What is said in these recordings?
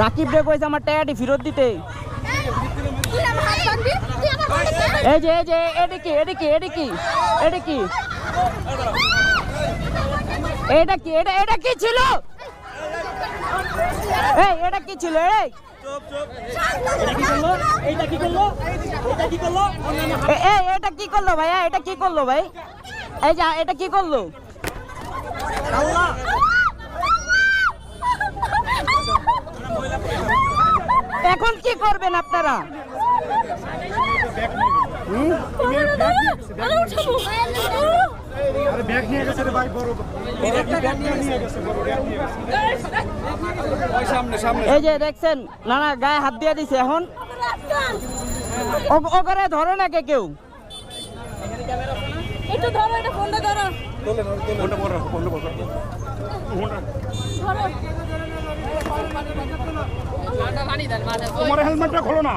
রাকিব রে কইছে আমার টাকাটি ফেরত দিতে। এই যে এটা কি এটা কি এটা কি এটা কি এটা কি এটা কি ছিল? এই এটা কি ছিল? এই এটা কি করলো ভাইয়া? এটা কি করলো ভাই? এই যে এটা কি করলো? এখন কি করবেন আপনারা? এই যে দেখছেন না না গায়ে হাত দিয়ে দিছে। এখন ওখানে ধরে না কেউ। একটু ধরো, এটা ফোনটা ধরো। তোমার হেলমেটটা খোলো না।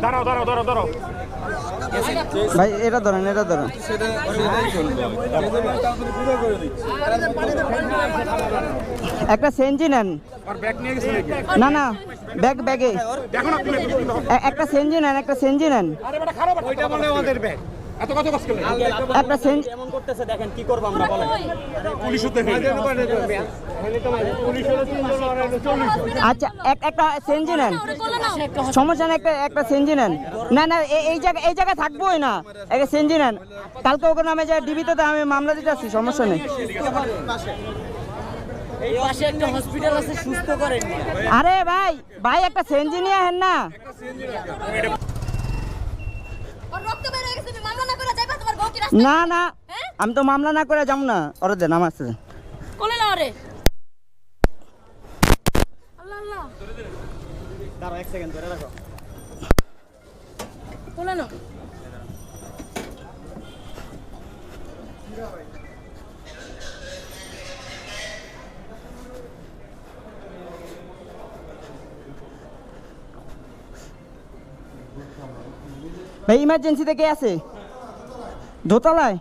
দাঁড়াও দাঁড়াও দাঁড়াও দাঁড়াও ভাই এটা ধরেন এটা ধরেন। একটা সেঞ্জি নেন। না না ব্যাগে একটা সেঞ্জি নেন, একটা সেঞ্জি নেন। একটা সেঞ্জি এমন করতেছে, দেখেন কি করব আমরা বলেন। আচ্ছা একটা সেঞ্জি নেন, সমস্যা নেই। একটা সেঞ্জি নেন। না না এই জায়গায় থাকবোই না, একটা সেঞ্জি নেন। কালকে ওকে নামে যায় ডিবিতে, তো আমি মামলা দিতে আসছি, সমস্যা নেই। এই পাশে একটা হসপিটাল আছে, সুস্থ করেন। আরে ভাই একটা সেঞ্জি নিয়ে আহেন না। না না আমি তো মামলা না করে যাবো না। ওরে দেন আমার আসতে কোলে না রে। আল্লাহ আল্লাহ, দাঁড়াও এক সেকেন্ড ধরে রাখো। কোলে না। ভাই ইমার্জেন্সিতে কে আছে দোতলায়?